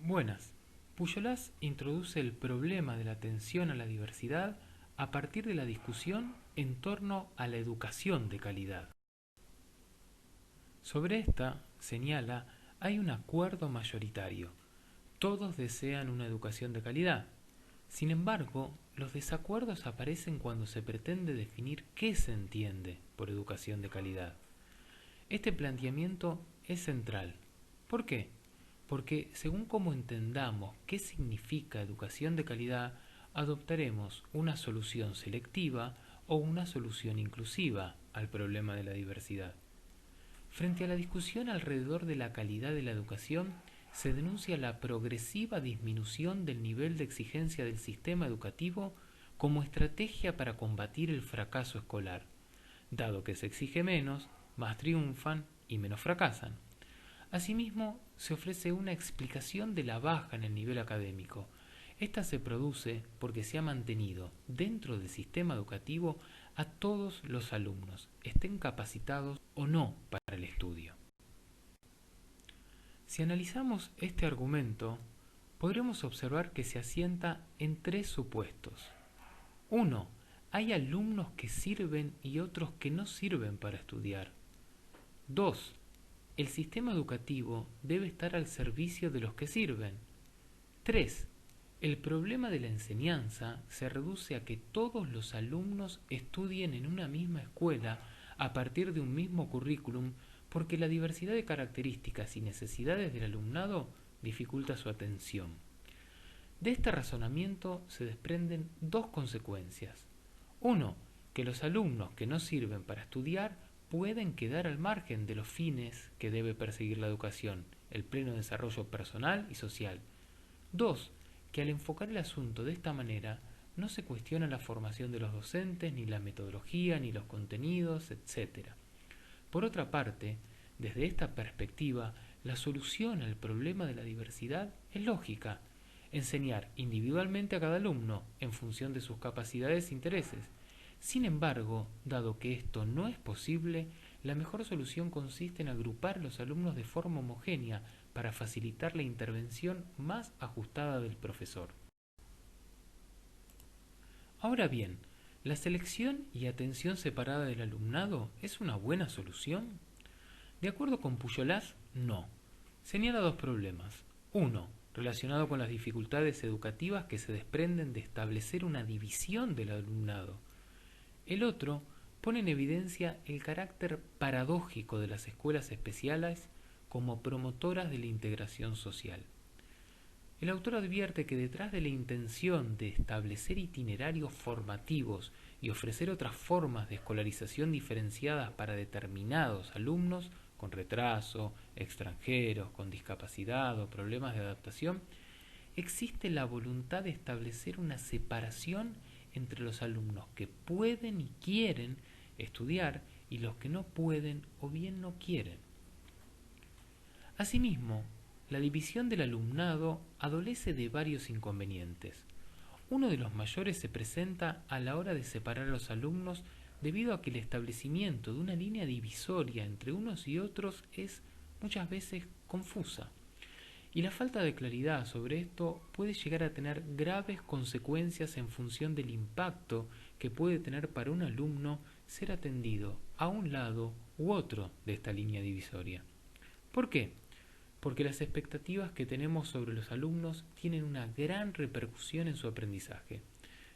Buenas. Pujolas introduce el problema de la atención a la diversidad a partir de la discusión en torno a la educación de calidad. Sobre esta, señala, hay un acuerdo mayoritario. Todos desean una educación de calidad. Sin embargo, los desacuerdos aparecen cuando se pretende definir qué se entiende por educación de calidad. Este planteamiento es central. ¿Por qué? Porque según cómo entendamos qué significa educación de calidad, adoptaremos una solución selectiva o una solución inclusiva al problema de la diversidad. Frente a la discusión alrededor de la calidad de la educación, se denuncia la progresiva disminución del nivel de exigencia del sistema educativo como estrategia para combatir el fracaso escolar. Dado que se exige menos, más triunfan y menos fracasan. Asimismo, se ofrece una explicación de la baja en el nivel académico. Esta se produce porque se ha mantenido dentro del sistema educativo a todos los alumnos, estén capacitados o no para el estudio. Si analizamos este argumento, podremos observar que se asienta en tres supuestos. 1. Hay alumnos que sirven y otros que no sirven para estudiar. 2. El sistema educativo debe estar al servicio de los que sirven. 3. El problema de la enseñanza se reduce a que todos los alumnos estudien en una misma escuela a partir de un mismo currículum porque la diversidad de características y necesidades del alumnado dificulta su atención. De este razonamiento se desprenden dos consecuencias. 1. Que los alumnos que no sirven para estudiar pueden quedar al margen de los fines que debe perseguir la educación, el pleno desarrollo personal y social. 2. Que al enfocar el asunto de esta manera, no se cuestiona la formación de los docentes, ni la metodología, ni los contenidos, etc. Por otra parte, desde esta perspectiva, la solución al problema de la diversidad es lógica: enseñar individualmente a cada alumno en función de sus capacidades e intereses. Sin embargo, dado que esto no es posible, la mejor solución consiste en agrupar a los alumnos de forma homogénea para facilitar la intervención más ajustada del profesor. Ahora bien, ¿la selección y atención separada del alumnado es una buena solución? De acuerdo con Pujolas, no. Señala dos problemas. Uno, relacionado con las dificultades educativas que se desprenden de establecer una división del alumnado. El otro pone en evidencia el carácter paradójico de las escuelas especiales como promotoras de la integración social. El autor advierte que detrás de la intención de establecer itinerarios formativos y ofrecer otras formas de escolarización diferenciadas para determinados alumnos con retraso, extranjeros, con discapacidad o problemas de adaptación, existe la voluntad de establecer una separación entre los alumnos que pueden y quieren estudiar y los que no pueden o bien no quieren. Asimismo, la división del alumnado adolece de varios inconvenientes. Uno de los mayores se presenta a la hora de separar a los alumnos debido a que el establecimiento de una línea divisoria entre unos y otros es muchas veces confusa. Y la falta de claridad sobre esto puede llegar a tener graves consecuencias en función del impacto que puede tener para un alumno ser atendido a un lado u otro de esta línea divisoria. ¿Por qué? Porque las expectativas que tenemos sobre los alumnos tienen una gran repercusión en su aprendizaje.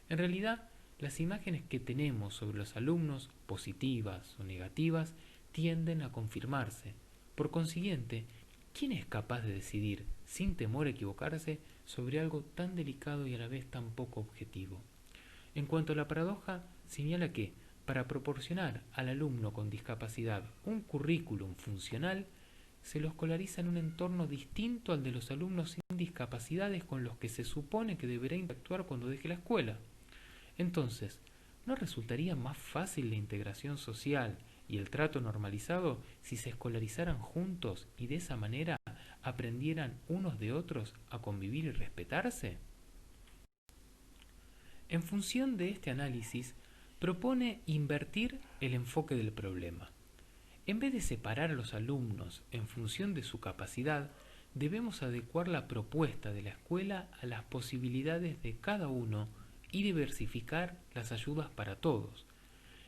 En realidad, las imágenes que tenemos sobre los alumnos, positivas o negativas, tienden a confirmarse. Por consiguiente, ¿quién es capaz de decidir, sin temor a equivocarse, sobre algo tan delicado y a la vez tan poco objetivo? En cuanto a la paradoja, señala que, para proporcionar al alumno con discapacidad un currículum funcional, se lo escolariza en un entorno distinto al de los alumnos sin discapacidades con los que se supone que deberá interactuar cuando deje la escuela. Entonces, ¿no resultaría más fácil la integración social y el trato normalizado si se escolarizaran juntos y de esa manera aprendieran unos de otros a convivir y respetarse? En función de este análisis, propone invertir el enfoque del problema. En vez de separar a los alumnos en función de su capacidad, debemos adecuar la propuesta de la escuela a las posibilidades de cada uno y diversificar las ayudas para todos.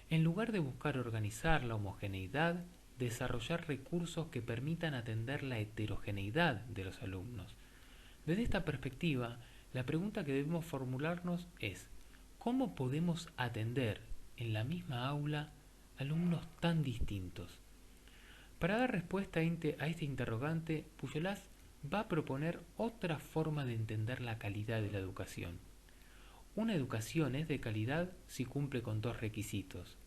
En lugar de buscar organizar la homogeneidad, desarrollar recursos que permitan atender la heterogeneidad de los alumnos. Desde esta perspectiva, la pregunta que debemos formularnos es: ¿cómo podemos atender en la misma aula alumnos tan distintos? Para dar respuesta a este interrogante, Pujolas va a proponer otra forma de entender la calidad de la educación. Una educación es de calidad si cumple con dos requisitos.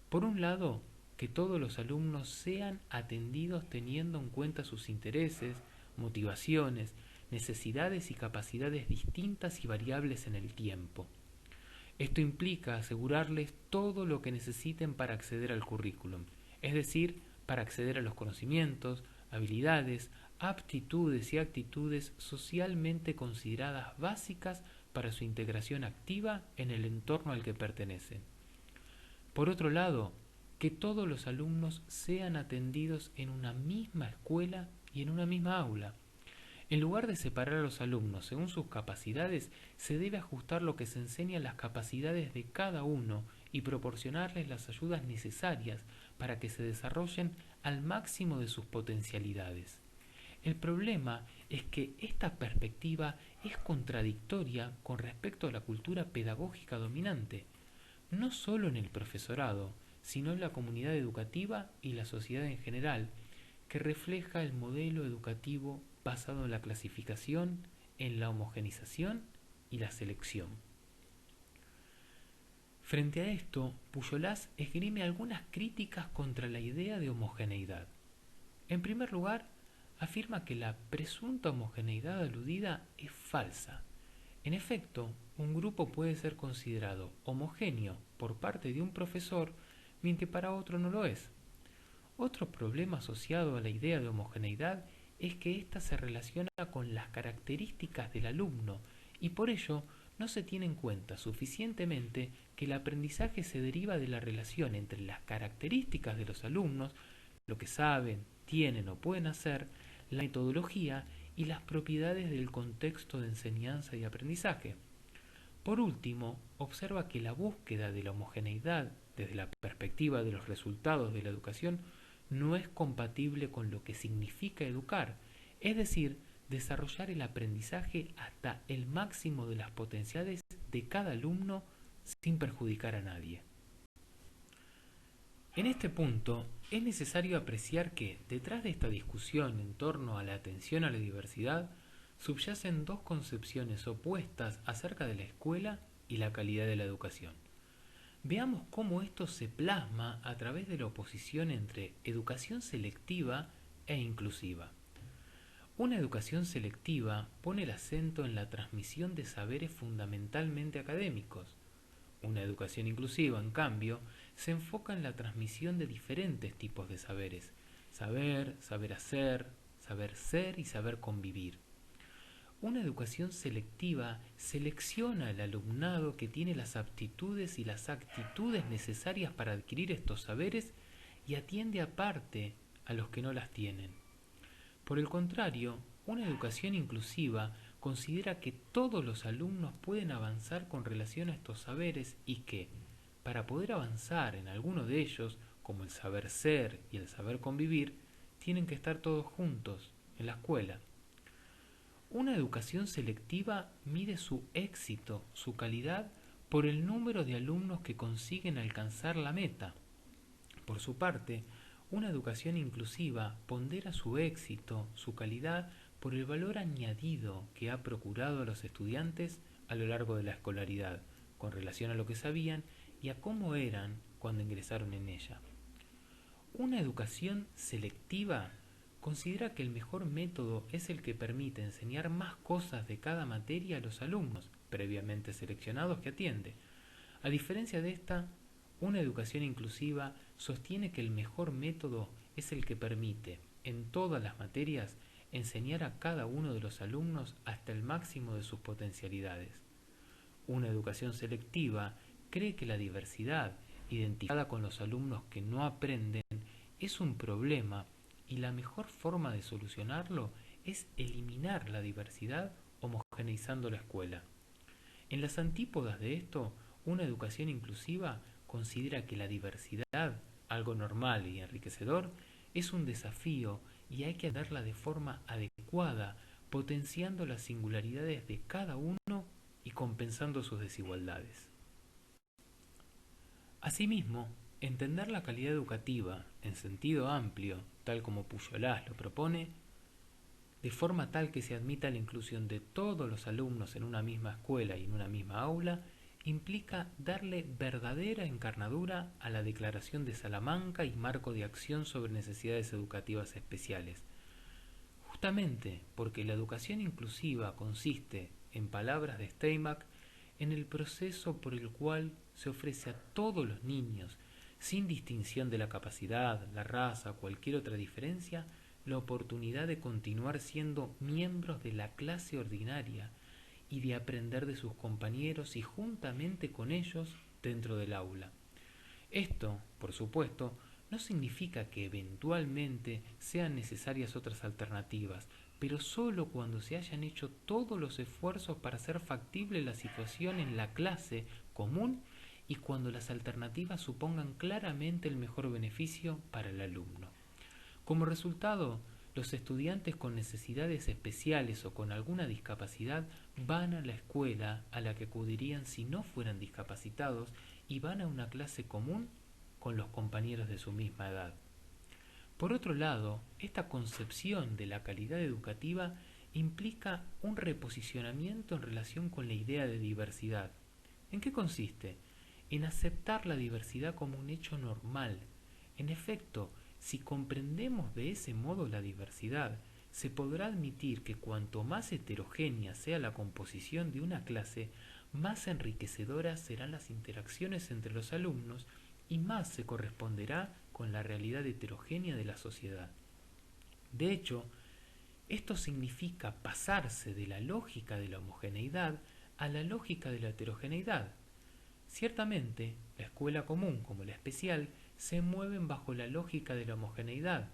Por un lado, que todos los alumnos sean atendidos teniendo en cuenta sus intereses, motivaciones, necesidades y capacidades distintas y variables en el tiempo. Esto implica asegurarles todo lo que necesiten para acceder al currículum, es decir, para acceder a los conocimientos, habilidades, aptitudes y actitudes socialmente consideradas básicas para su integración activa en el entorno al que pertenecen. Por otro lado, que todos los alumnos sean atendidos en una misma escuela y en una misma aula. En lugar de separar a los alumnos según sus capacidades, se debe ajustar lo que se enseña a las capacidades de cada uno y proporcionarles las ayudas necesarias para que se desarrollen al máximo de sus potencialidades. El problema es que esta perspectiva es contradictoria con respecto a la cultura pedagógica dominante, no solo en el profesorado, sino en la comunidad educativa y la sociedad en general, que refleja el modelo educativo basado en la clasificación, en la homogenización y la selección. Frente a esto, Pujolas esgrime algunas críticas contra la idea de homogeneidad. En primer lugar, afirma que la presunta homogeneidad aludida es falsa. En efecto, un grupo puede ser considerado homogéneo por parte de un profesor, mientras para otro no lo es. Otro problema asociado a la idea de homogeneidad es que ésta se relaciona con las características del alumno y por ello no se tiene en cuenta suficientemente que el aprendizaje se deriva de la relación entre las características de los alumnos, lo que saben, tienen o pueden hacer, la metodología y las propiedades del contexto de enseñanza y aprendizaje. Por último, observa que la búsqueda de la homogeneidad desde la perspectiva de los resultados de la educación no es compatible con lo que significa educar, es decir, desarrollar el aprendizaje hasta el máximo de las potencialidades de cada alumno sin perjudicar a nadie. En este punto, es necesario apreciar que, detrás de esta discusión en torno a la atención a la diversidad, subyacen dos concepciones opuestas acerca de la escuela y la calidad de la educación. Veamos cómo esto se plasma a través de la oposición entre educación selectiva e inclusiva. Una educación selectiva pone el acento en la transmisión de saberes fundamentalmente académicos. Una educación inclusiva, en cambio, se enfoca en la transmisión de diferentes tipos de saberes: saber, saber hacer, saber ser y saber convivir. Una educación selectiva selecciona al alumnado que tiene las aptitudes y las actitudes necesarias para adquirir estos saberes y atiende aparte a los que no las tienen. Por el contrario, una educación inclusiva considera que todos los alumnos pueden avanzar con relación a estos saberes y que, para poder avanzar en alguno de ellos, como el saber ser y el saber convivir, tienen que estar todos juntos en la escuela. Una educación selectiva mide su éxito, su calidad, por el número de alumnos que consiguen alcanzar la meta. Por su parte, una educación inclusiva pondera su éxito, su calidad, por el valor añadido que ha procurado a los estudiantes a lo largo de la escolaridad, con relación a lo que sabían y a cómo eran cuando ingresaron en ella. Una educación selectiva considera que el mejor método es el que permite enseñar más cosas de cada materia a los alumnos previamente seleccionados que atiende. A diferencia de esta, una educación inclusiva sostiene que el mejor método es el que permite, en todas las materias, enseñar a cada uno de los alumnos hasta el máximo de sus potencialidades. Una educación selectiva cree que la diversidad, identificada con los alumnos que no aprenden, es un problema y la mejor forma de solucionarlo es eliminar la diversidad homogeneizando la escuela. En las antípodas de esto, una educación inclusiva considera que la diversidad, algo normal y enriquecedor, es un desafío y hay que atenderla de forma adecuada, potenciando las singularidades de cada uno y compensando sus desigualdades. Asimismo, entender la calidad educativa en sentido amplio, tal como Pujolás lo propone, de forma tal que se admita la inclusión de todos los alumnos en una misma escuela y en una misma aula, implica darle verdadera encarnadura a la Declaración de Salamanca y Marco de Acción sobre Necesidades Educativas Especiales. Justamente porque la educación inclusiva consiste, en palabras de Steinbach, en el proceso por el cual se ofrece a todos los niños, sin distinción de la capacidad, la raza o cualquier otra diferencia, la oportunidad de continuar siendo miembros de la clase ordinaria y de aprender de sus compañeros y juntamente con ellos dentro del aula. Esto, por supuesto, no significa que eventualmente sean necesarias otras alternativas, pero solo cuando se hayan hecho todos los esfuerzos para hacer factible la situación en la clase común y cuando las alternativas supongan claramente el mejor beneficio para el alumno. Como resultado, los estudiantes con necesidades especiales o con alguna discapacidad van a la escuela a la que acudirían si no fueran discapacitados y van a una clase común con los compañeros de su misma edad. Por otro lado, esta concepción de la calidad educativa implica un reposicionamiento en relación con la idea de diversidad. ¿En qué consiste? En aceptar la diversidad como un hecho normal. En efecto, si comprendemos de ese modo la diversidad, se podrá admitir que cuanto más heterogénea sea la composición de una clase, más enriquecedoras serán las interacciones entre los alumnos y más se corresponderá con la realidad heterogénea de la sociedad. De hecho, esto significa pasarse de la lógica de la homogeneidad a la lógica de la heterogeneidad. Ciertamente, la escuela común como la especial se mueven bajo la lógica de la homogeneidad,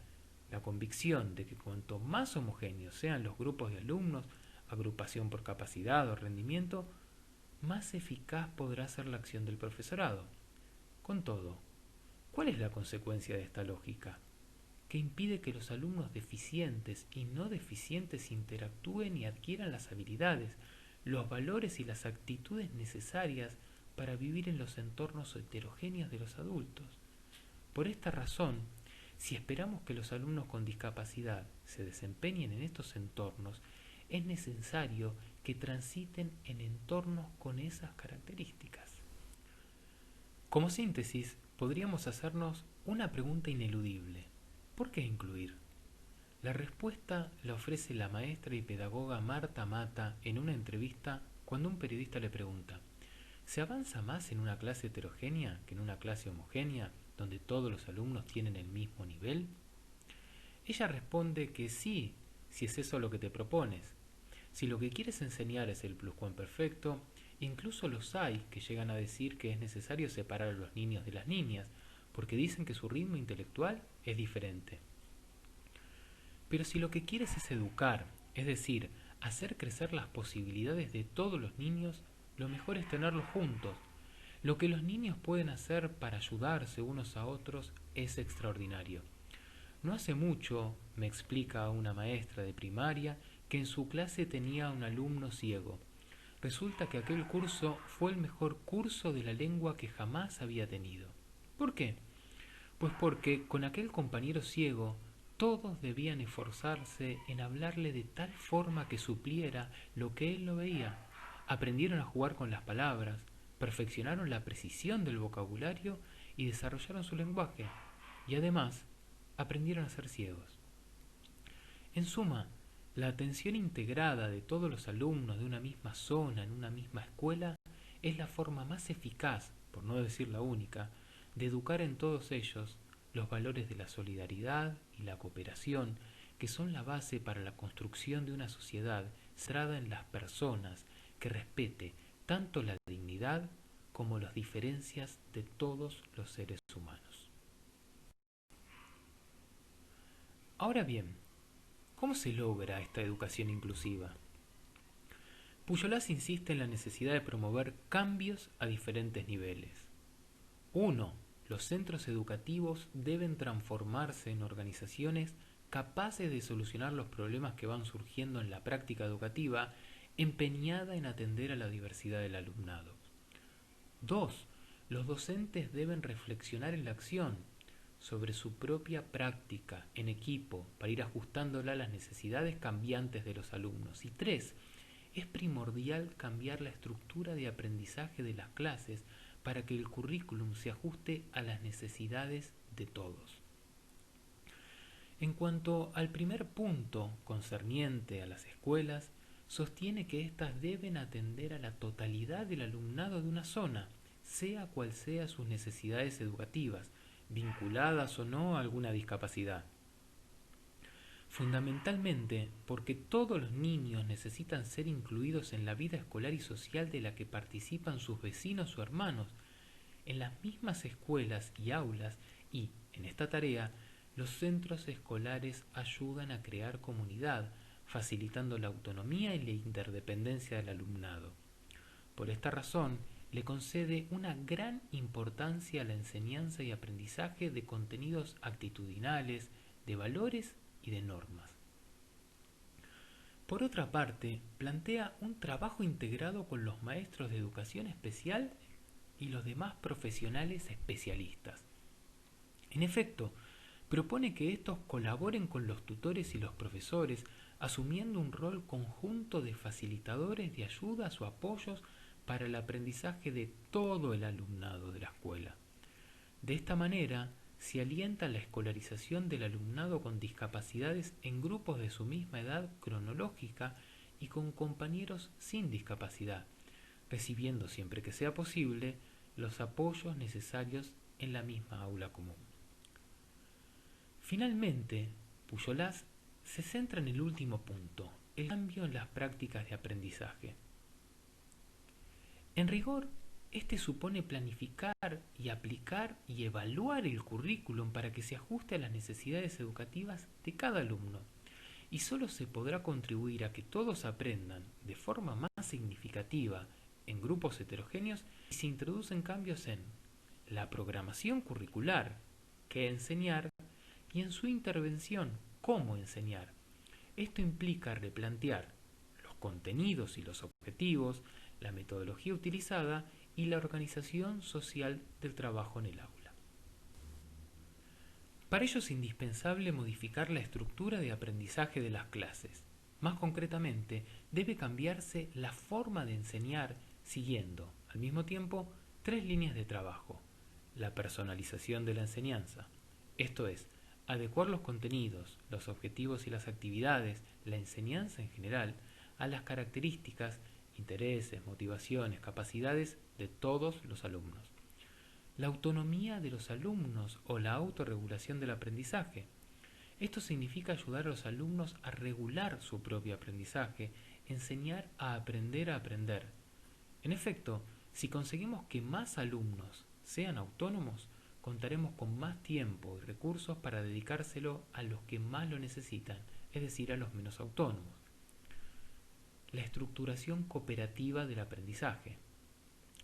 la convicción de que cuanto más homogéneos sean los grupos de alumnos, agrupación por capacidad o rendimiento, más eficaz podrá ser la acción del profesorado. Con todo, ¿cuál es la consecuencia de esta lógica? Que impide que los alumnos deficientes y no deficientes interactúen y adquieran las habilidades, los valores y las actitudes necesarias para vivir en los entornos heterogéneos de los adultos. Por esta razón, si esperamos que los alumnos con discapacidad se desempeñen en estos entornos, es necesario que transiten en entornos con esas características. Como síntesis, podríamos hacernos una pregunta ineludible. ¿Por qué incluir? La respuesta la ofrece la maestra y pedagoga Marta Mata en una entrevista cuando un periodista le pregunta: ¿se avanza más en una clase heterogénea que en una clase homogénea donde todos los alumnos tienen el mismo nivel? Ella responde que sí, si es eso lo que te propones. Si lo que quieres enseñar es el pluscuamperfecto, incluso los hay que llegan a decir que es necesario separar a los niños de las niñas, porque dicen que su ritmo intelectual es diferente. Pero si lo que quieres es educar, es decir, hacer crecer las posibilidades de todos los niños, lo mejor es tenerlos juntos. Lo que los niños pueden hacer para ayudarse unos a otros es extraordinario. No hace mucho, me explica una maestra de primaria, que en su clase tenía un alumno ciego. Resulta que aquel curso fue el mejor curso de la lengua que jamás había tenido. ¿Por qué? Pues porque con aquel compañero ciego todos debían esforzarse en hablarle de tal forma que supliera lo que él no veía. Aprendieron a jugar con las palabras, perfeccionaron la precisión del vocabulario y desarrollaron su lenguaje. Y además, aprendieron a ser ciegos. En suma, la atención integrada de todos los alumnos de una misma zona en una misma escuela es la forma más eficaz, por no decir la única, de educar en todos ellos los valores de la solidaridad y la cooperación, que son la base para la construcción de una sociedad centrada en las personas, que respete tanto la dignidad como las diferencias de todos los seres humanos. Ahora bien, ¿Cómo se logra esta educación inclusiva? Pujolás insiste en la necesidad de promover cambios a diferentes niveles. 1. Los centros educativos deben transformarse en organizaciones capaces de solucionar los problemas que van surgiendo en la práctica educativa, empeñada en atender a la diversidad del alumnado. 2. Los docentes deben reflexionar en la acción sobre su propia práctica en equipo para ir ajustándola a las necesidades cambiantes de los alumnos. Y 3. Es primordial cambiar la estructura de aprendizaje de las clases para que el currículum se ajuste a las necesidades de todos. En cuanto al primer punto concerniente a las escuelas, sostiene que éstas deben atender a la totalidad del alumnado de una zona, sea cual sea sus necesidades educativas, vinculadas o no a alguna discapacidad. Fundamentalmente porque todos los niños necesitan ser incluidos en la vida escolar y social de la que participan sus vecinos o hermanos, en las mismas escuelas y aulas, y, en esta tarea, los centros escolares ayudan a crear comunidad, facilitando la autonomía y la interdependencia del alumnado. Por esta razón, le concede una gran importancia a la enseñanza y aprendizaje de contenidos actitudinales, de valores y de normas. Por otra parte, plantea un trabajo integrado con los maestros de educación especial y los demás profesionales especialistas. En efecto, propone que estos colaboren con los tutores y los profesores, asumiendo un rol conjunto de facilitadores de ayudas o apoyos para el aprendizaje de todo el alumnado de la escuela. De esta manera, se alienta la escolarización del alumnado con discapacidades en grupos de su misma edad cronológica y con compañeros sin discapacidad, recibiendo siempre que sea posible los apoyos necesarios en la misma aula común. Finalmente, Pujolás se centra en el último punto, el cambio en las prácticas de aprendizaje. En rigor, este supone planificar y aplicar y evaluar el currículum para que se ajuste a las necesidades educativas de cada alumno, y solo se podrá contribuir a que todos aprendan de forma más significativa en grupos heterogéneos si se introducen cambios en la programación curricular, qué enseñar, y en su intervención, cómo enseñar. Esto implica replantear los contenidos y los objetivos, la metodología utilizada y la organización social del trabajo en el aula. Para ello es indispensable modificar la estructura de aprendizaje de las clases. Más concretamente, debe cambiarse la forma de enseñar siguiendo, al mismo tiempo, 3 líneas de trabajo. La personalización de la enseñanza, esto es, adecuar los contenidos, los objetivos y las actividades, la enseñanza en general, a las características, intereses, motivaciones, capacidades de todos los alumnos. La autonomía de los alumnos o la autorregulación del aprendizaje. Esto significa ayudar a los alumnos a regular su propio aprendizaje, enseñar a aprender. En efecto, si conseguimos que más alumnos sean autónomos, contaremos con más tiempo y recursos para dedicárselo a los que más lo necesitan, es decir, a los menos autónomos. La estructuración cooperativa del aprendizaje.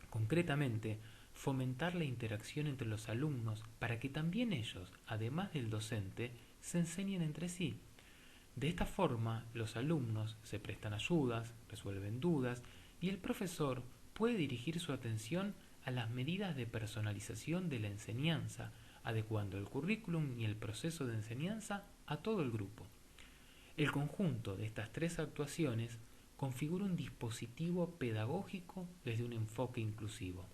Concretamente, fomentar la interacción entre los alumnos para que también ellos, además del docente, se enseñen entre sí. De esta forma, los alumnos se prestan ayudas, resuelven dudas y el profesor puede dirigir su atención a las medidas de personalización de la enseñanza, adecuando el currículum y el proceso de enseñanza a todo el grupo. El conjunto de estas 3 actuaciones configura un dispositivo pedagógico desde un enfoque inclusivo.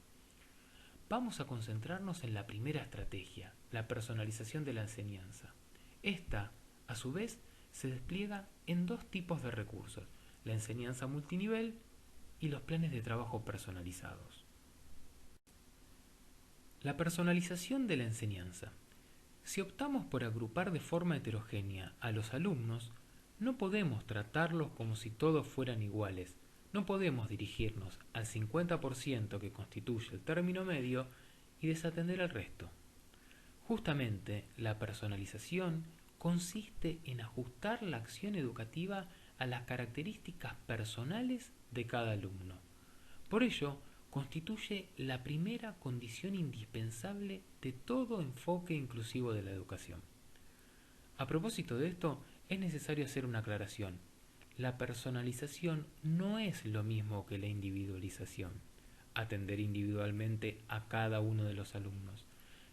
Vamos a concentrarnos en la primera estrategia, la personalización de la enseñanza. Esta, a su vez, se despliega en 2 tipos de recursos, la enseñanza multinivel y los planes de trabajo personalizados. La personalización de la enseñanza. Si optamos por agrupar de forma heterogénea a los alumnos, no podemos tratarlos como si todos fueran iguales. No podemos dirigirnos al 50% que constituye el término medio y desatender al resto. Justamente, la personalización consiste en ajustar la acción educativa a las características personales de cada alumno. Por ello, constituye la primera condición indispensable de todo enfoque inclusivo de la educación. A propósito de esto, es necesario hacer una aclaración. La personalización no es lo mismo que la individualización, atender individualmente a cada uno de los alumnos.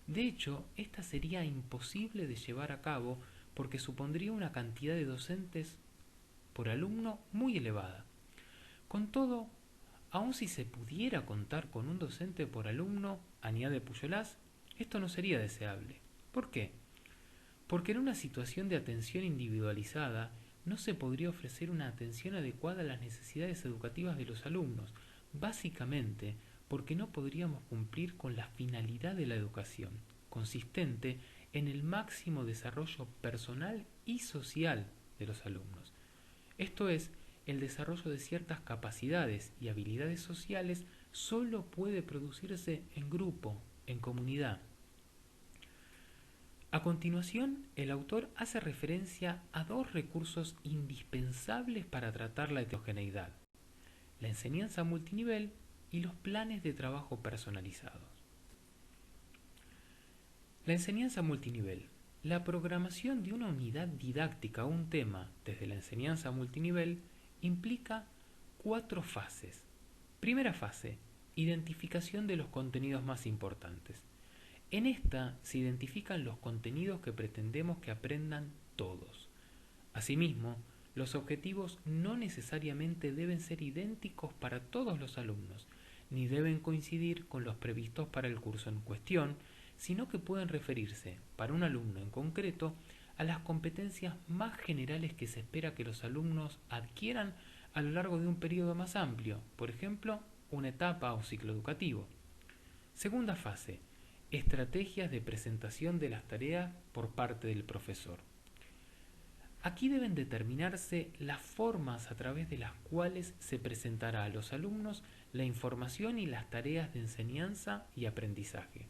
De hecho, esta sería imposible de llevar a cabo porque supondría una cantidad de docentes por alumno muy elevada. Con todo, aun si se pudiera contar con un docente por alumno, añade Pujolás, esto no sería deseable. ¿Por qué? Porque en una situación de atención individualizada no se podría ofrecer una atención adecuada a las necesidades educativas de los alumnos, básicamente porque no podríamos cumplir con la finalidad de la educación, consistente en el máximo desarrollo personal y social de los alumnos. Esto es, el desarrollo de ciertas capacidades y habilidades sociales solo puede producirse en grupo, en comunidad. A continuación, el autor hace referencia a dos recursos indispensables para tratar la heterogeneidad: la enseñanza multinivel y los planes de trabajo personalizados. La enseñanza multinivel. La programación de una unidad didáctica o un tema desde la enseñanza multinivel implica 4 fases. Primera fase, identificación de los contenidos más importantes. En esta se identifican los contenidos que pretendemos que aprendan todos. Asimismo, los objetivos no necesariamente deben ser idénticos para todos los alumnos, ni deben coincidir con los previstos para el curso en cuestión, sino que pueden referirse, para un alumno en concreto, a las competencias más generales que se espera que los alumnos adquieran a lo largo de un periodo más amplio, por ejemplo, una etapa o ciclo educativo. Segunda fase, estrategias de presentación de las tareas por parte del profesor. Aquí deben determinarse las formas a través de las cuales se presentará a los alumnos la información y las tareas de enseñanza y aprendizaje.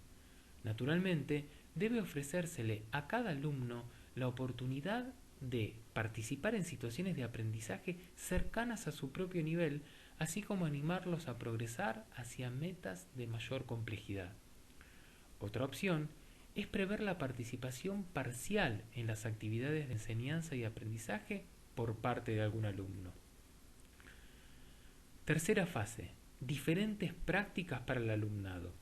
Naturalmente, debe ofrecérsele a cada alumno la oportunidad de participar en situaciones de aprendizaje cercanas a su propio nivel, así como animarlos a progresar hacia metas de mayor complejidad. Otra opción es prever la participación parcial en las actividades de enseñanza y aprendizaje por parte de algún alumno. Tercera fase, diferentes prácticas para el alumnado.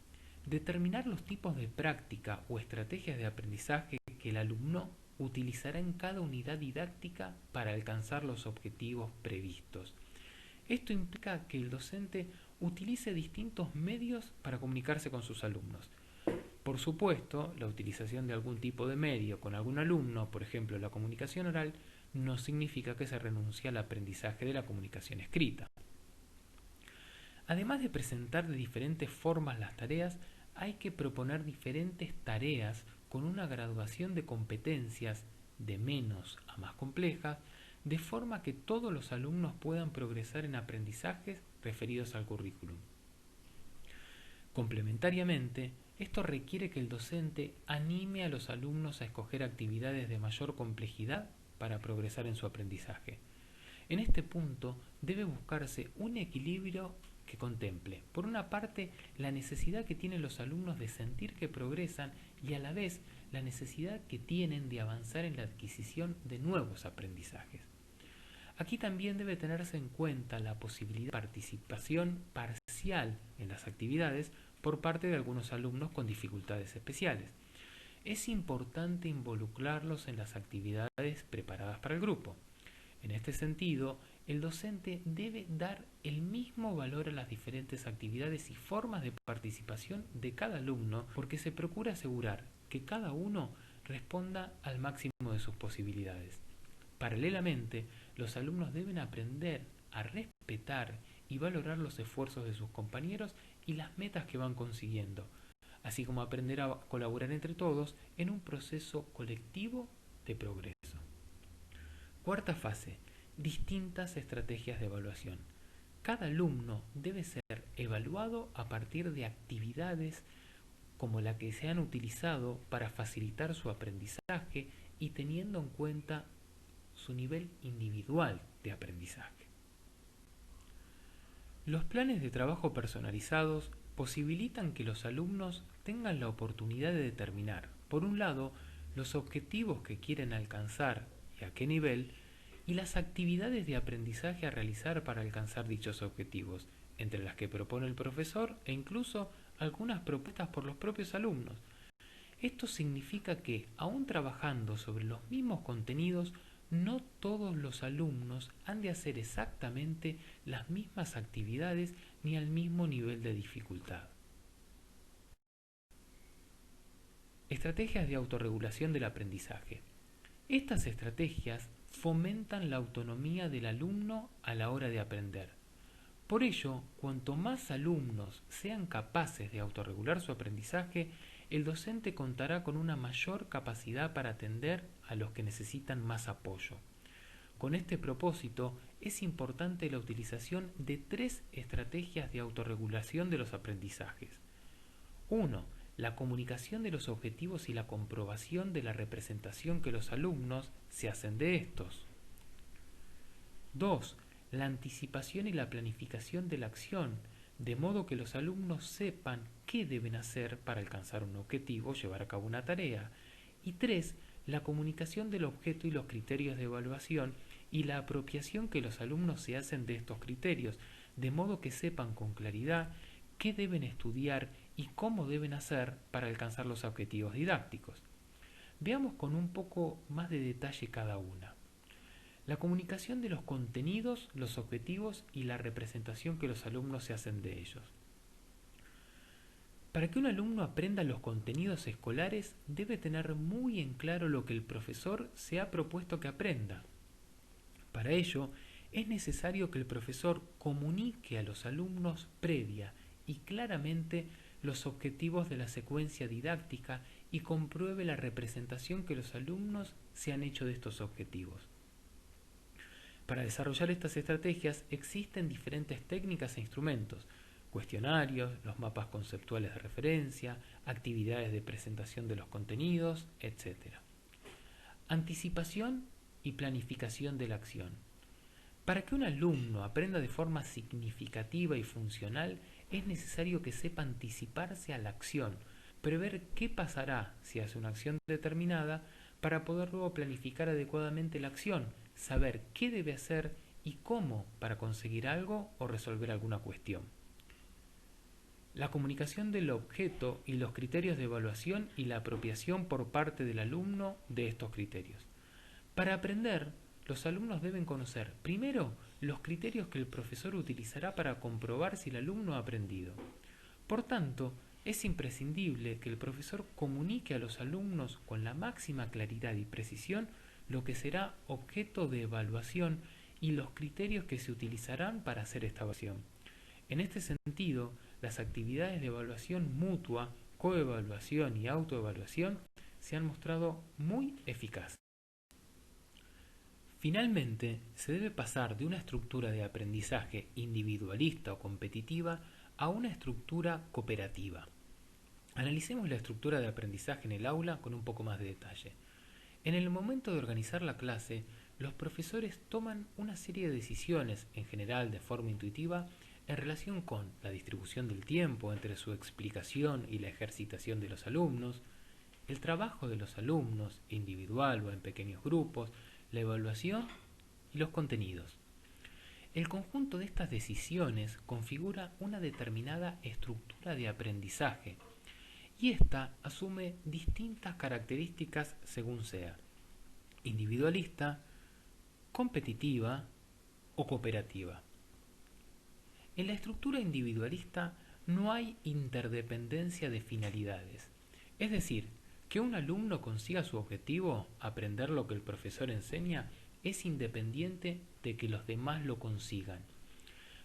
Determinar los tipos de práctica o estrategias de aprendizaje que el alumno utilizará en cada unidad didáctica para alcanzar los objetivos previstos. Esto implica que el docente utilice distintos medios para comunicarse con sus alumnos. Por supuesto, la utilización de algún tipo de medio con algún alumno, por ejemplo la comunicación oral, no significa que se renuncie al aprendizaje de la comunicación escrita. Además de presentar de diferentes formas las tareas, hay que proponer diferentes tareas con una graduación de competencias de menos a más complejas, de forma que todos los alumnos puedan progresar en aprendizajes referidos al currículum. Complementariamente, esto requiere que el docente anime a los alumnos a escoger actividades de mayor complejidad para progresar en su aprendizaje. En este punto debe buscarse un equilibrio que contemple, por una parte, la necesidad que tienen los alumnos de sentir que progresan y a la vez la necesidad que tienen de avanzar en la adquisición de nuevos aprendizajes. Aquí también debe tenerse en cuenta la posibilidad de participación parcial en las actividades por parte de algunos alumnos con dificultades especiales. Es importante involucrarlos en las actividades preparadas para el grupo. En este sentido, el docente debe dar el mismo valor a las diferentes actividades y formas de participación de cada alumno, porque se procura asegurar que cada uno responda al máximo de sus posibilidades. Paralelamente, los alumnos deben aprender a respetar y valorar los esfuerzos de sus compañeros y las metas que van consiguiendo, así como aprender a colaborar entre todos en un proceso colectivo de progreso. Cuarta fase, distintas estrategias de evaluación. Cada alumno debe ser evaluado a partir de actividades como la que se han utilizado para facilitar su aprendizaje y teniendo en cuenta su nivel individual de aprendizaje. Los planes de trabajo personalizados posibilitan que los alumnos tengan la oportunidad de determinar, por un lado, los objetivos que quieren alcanzar y a qué nivel, y las actividades de aprendizaje a realizar para alcanzar dichos objetivos, entre las que propone el profesor e incluso algunas propuestas por los propios alumnos. Esto significa que, aun trabajando sobre los mismos contenidos, no todos los alumnos han de hacer exactamente las mismas actividades ni al mismo nivel de dificultad. Estrategias de autorregulación del aprendizaje. Estas estrategias fomentan la autonomía del alumno a la hora de aprender. Por ello, cuanto más alumnos sean capaces de autorregular su aprendizaje, el docente contará con una mayor capacidad para atender a los que necesitan más apoyo. Con este propósito, es importante la utilización de 3 estrategias de autorregulación de los aprendizajes. 1. La comunicación de los objetivos y la comprobación de la representación que los alumnos se hacen de estos. 2. La anticipación y la planificación de la acción, de modo que los alumnos sepan qué deben hacer para alcanzar un objetivo o llevar a cabo una tarea. Y 3. La comunicación del objeto y los criterios de evaluación y la apropiación que los alumnos se hacen de estos criterios, de modo que sepan con claridad qué deben estudiar y cómo deben hacer para alcanzar los objetivos didácticos. Veamos con un poco más de detalle cada una. La comunicación de los contenidos, los objetivos y la representación que los alumnos se hacen de ellos. Para que un alumno aprenda los contenidos escolares, debe tener muy en claro lo que el profesor se ha propuesto que aprenda. Para ello, es necesario que el profesor comunique a los alumnos previa y claramente los objetivos de la secuencia didáctica y compruebe la representación que los alumnos se han hecho de estos objetivos. Para desarrollar estas estrategias existen diferentes técnicas e instrumentos: cuestionarios, los mapas conceptuales de referencia, actividades de presentación de los contenidos, etc. Anticipación y planificación de la acción. Para que un alumno aprenda de forma significativa y funcional, es necesario que sepa anticiparse a la acción, prever qué pasará si hace una acción determinada, para poder luego planificar adecuadamente la acción, saber qué debe hacer y cómo para conseguir algo o resolver alguna cuestión. La comunicación del objeto y los criterios de evaluación y la apropiación por parte del alumno de estos criterios. Para aprender, los alumnos deben conocer, primero, los criterios que el profesor utilizará para comprobar si el alumno ha aprendido. Por tanto, es imprescindible que el profesor comunique a los alumnos con la máxima claridad y precisión lo que será objeto de evaluación y los criterios que se utilizarán para hacer esta evaluación. En este sentido, las actividades de evaluación mutua, coevaluación y autoevaluación se han mostrado muy eficaces. Finalmente, se debe pasar de una estructura de aprendizaje individualista o competitiva a una estructura cooperativa. Analicemos la estructura de aprendizaje en el aula con un poco más de detalle. En el momento de organizar la clase, los profesores toman una serie de decisiones, en general de forma intuitiva, en relación con la distribución del tiempo entre su explicación y la ejercitación de los alumnos, el trabajo de los alumnos, individual o en pequeños grupos, la evaluación y los contenidos. El conjunto de estas decisiones configura una determinada estructura de aprendizaje y ésta asume distintas características según sea individualista, competitiva o cooperativa. En la estructura individualista no hay interdependencia de finalidades, es decir, que un alumno consiga su objetivo, aprender lo que el profesor enseña, es independiente de que los demás lo consigan.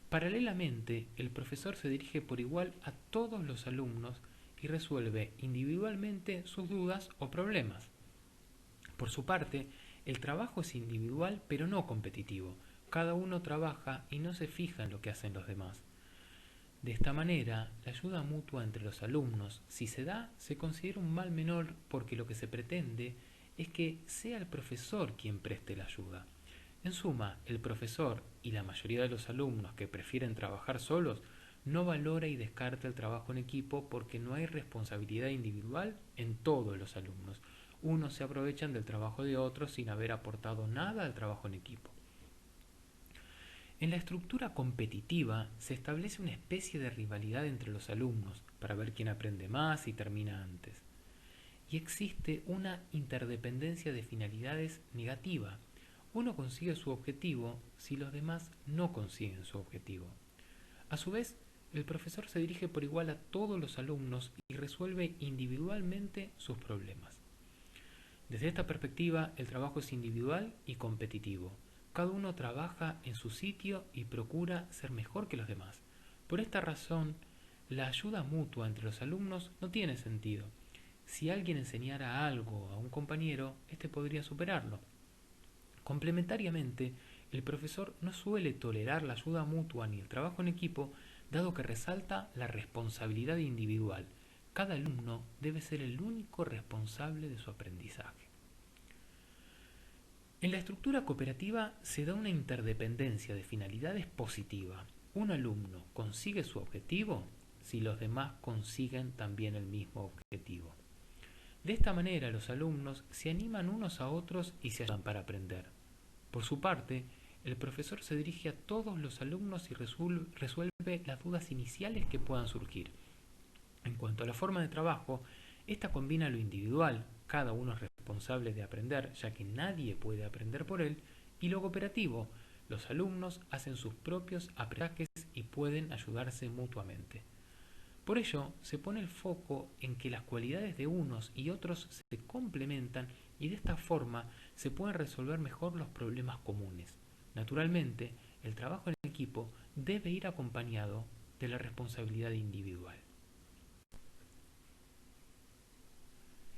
Paralelamente, el profesor se dirige por igual a todos los alumnos y resuelve individualmente sus dudas o problemas. Por su parte, el trabajo es individual pero no competitivo. Cada uno trabaja y no se fija en lo que hacen los demás. De esta manera, la ayuda mutua entre los alumnos, si se da, se considera un mal menor porque lo que se pretende es que sea el profesor quien preste la ayuda. En suma, el profesor y la mayoría de los alumnos que prefieren trabajar solos no valora y descarta el trabajo en equipo porque no hay responsabilidad individual en todos los alumnos. Unos se aprovechan del trabajo de otros sin haber aportado nada al trabajo en equipo. En la estructura competitiva se establece una especie de rivalidad entre los alumnos para ver quién aprende más y termina antes. Y existe una interdependencia de finalidades negativa. Uno consigue su objetivo si los demás no consiguen su objetivo. A su vez, el profesor se dirige por igual a todos los alumnos y resuelve individualmente sus problemas. Desde esta perspectiva, el trabajo es individual y competitivo. Cada uno trabaja en su sitio y procura ser mejor que los demás. Por esta razón, la ayuda mutua entre los alumnos no tiene sentido. Si alguien enseñara algo a un compañero, éste podría superarlo. Complementariamente, el profesor no suele tolerar la ayuda mutua ni el trabajo en equipo, dado que resalta la responsabilidad individual. Cada alumno debe ser el único responsable de su aprendizaje. En la estructura cooperativa se da una interdependencia de finalidades positiva. Un alumno consigue su objetivo si los demás consiguen también el mismo objetivo. De esta manera los alumnos se animan unos a otros y se ayudan para aprender. Por su parte, el profesor se dirige a todos los alumnos y resuelve las dudas iniciales que puedan surgir. En cuanto a la forma de trabajo, esta combina lo individual, cada uno es responsable de aprender, ya que nadie puede aprender por él, y lo cooperativo, los alumnos hacen sus propios aprendizajes y pueden ayudarse mutuamente. Por ello, se pone el foco en que las cualidades de unos y otros se complementan y de esta forma se pueden resolver mejor los problemas comunes. Naturalmente, el trabajo en equipo debe ir acompañado de la responsabilidad individual.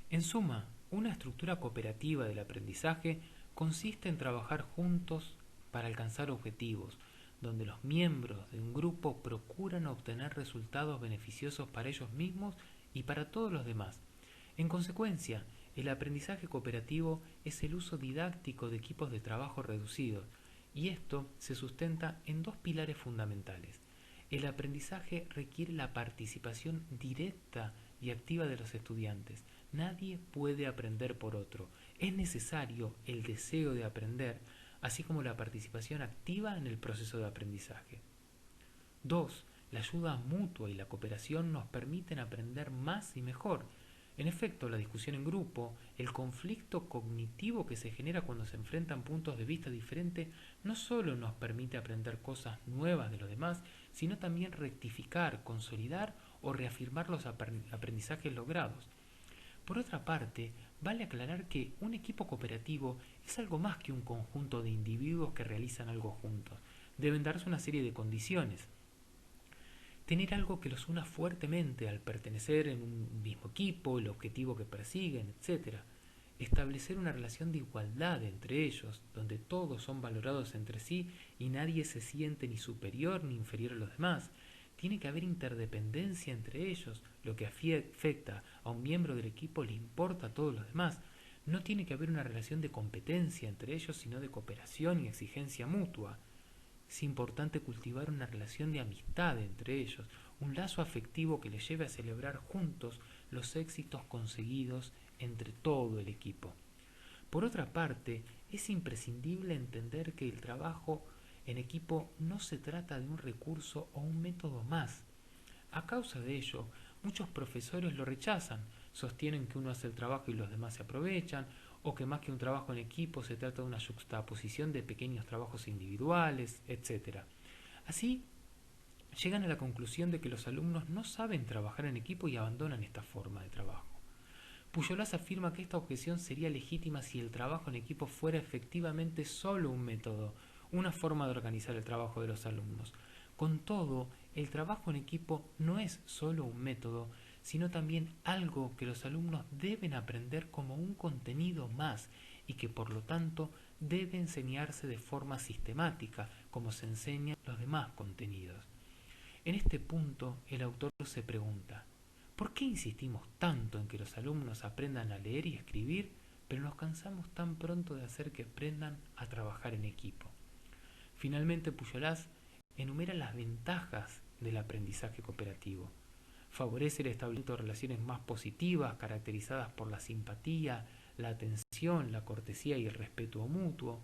En suma, una estructura cooperativa del aprendizaje consiste en trabajar juntos para alcanzar objetivos, donde los miembros de un grupo procuran obtener resultados beneficiosos para ellos mismos y para todos los demás. En consecuencia, el aprendizaje cooperativo es el uso didáctico de equipos de trabajo reducidos, y esto se sustenta en dos pilares fundamentales. El aprendizaje requiere la participación directa y activa de los estudiantes. Nadie puede aprender por otro. Es necesario el deseo de aprender, así como la participación activa en el proceso de aprendizaje. 2. La ayuda mutua y la cooperación nos permiten aprender más y mejor. En efecto, la discusión en grupo, el conflicto cognitivo que se genera cuando se enfrentan puntos de vista diferentes, no solo nos permite aprender cosas nuevas de los demás, sino también rectificar, consolidar o reafirmar los aprendizajes logrados. Por otra parte, vale aclarar que un equipo cooperativo es algo más que un conjunto de individuos que realizan algo juntos. Deben darse una serie de condiciones. Tener algo que los una fuertemente al pertenecer en un mismo equipo, el objetivo que persiguen, etc. Establecer una relación de igualdad entre ellos, donde todos son valorados entre sí y nadie se siente ni superior ni inferior a los demás. Tiene que haber interdependencia entre ellos. Lo que afecta a un miembro del equipo le importa a todos los demás. No tiene que haber una relación de competencia entre ellos, sino de cooperación y exigencia mutua. Es importante cultivar una relación de amistad entre ellos, un lazo afectivo que les lleve a celebrar juntos los éxitos conseguidos entre todo el equipo. Por otra parte, es imprescindible entender que el trabajo en equipo no se trata de un recurso o un método más. A causa de ello, muchos profesores lo rechazan, sostienen que uno hace el trabajo y los demás se aprovechan, o que más que un trabajo en equipo se trata de una juxtaposición de pequeños trabajos individuales, etc. Así, llegan a la conclusión de que los alumnos no saben trabajar en equipo y abandonan esta forma de trabajo. Pujolas afirma que esta objeción sería legítima si el trabajo en equipo fuera efectivamente solo un método, una forma de organizar el trabajo de los alumnos. Con todo, el trabajo en equipo no es solo un método, sino también algo que los alumnos deben aprender como un contenido más y que por lo tanto debe enseñarse de forma sistemática, como se enseñan los demás contenidos. En este punto, el autor se pregunta: ¿por qué insistimos tanto en que los alumnos aprendan a leer y escribir, pero nos cansamos tan pronto de hacer que aprendan a trabajar en equipo. Finalmente, Pujolas enumera las ventajas del aprendizaje cooperativo. Favorece el establecimiento de relaciones más positivas, caracterizadas por la simpatía, la atención, la cortesía y el respeto mutuo.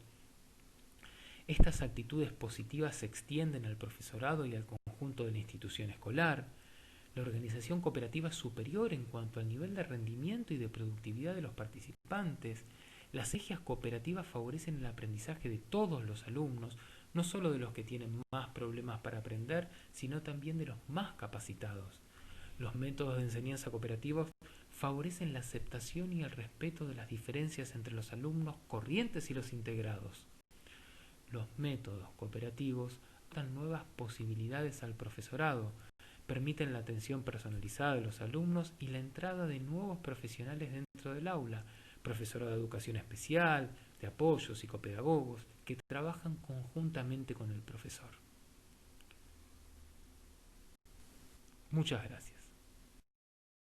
Estas actitudes positivas se extienden al profesorado y al conjunto de la institución escolar. La organización cooperativa es superior en cuanto al nivel de rendimiento y de productividad de los participantes. Las estrategias cooperativas favorecen el aprendizaje de todos los alumnos, no solo de los que tienen más problemas para aprender, sino también de los más capacitados. Los métodos de enseñanza cooperativa favorecen la aceptación y el respeto de las diferencias entre los alumnos corrientes y los integrados. Los métodos cooperativos dan nuevas posibilidades al profesorado, permiten la atención personalizada de los alumnos y la entrada de nuevos profesionales dentro del aula, profesorado de educación especial, de apoyo, psicopedagogos, que trabajan conjuntamente con el profesor. Muchas gracias.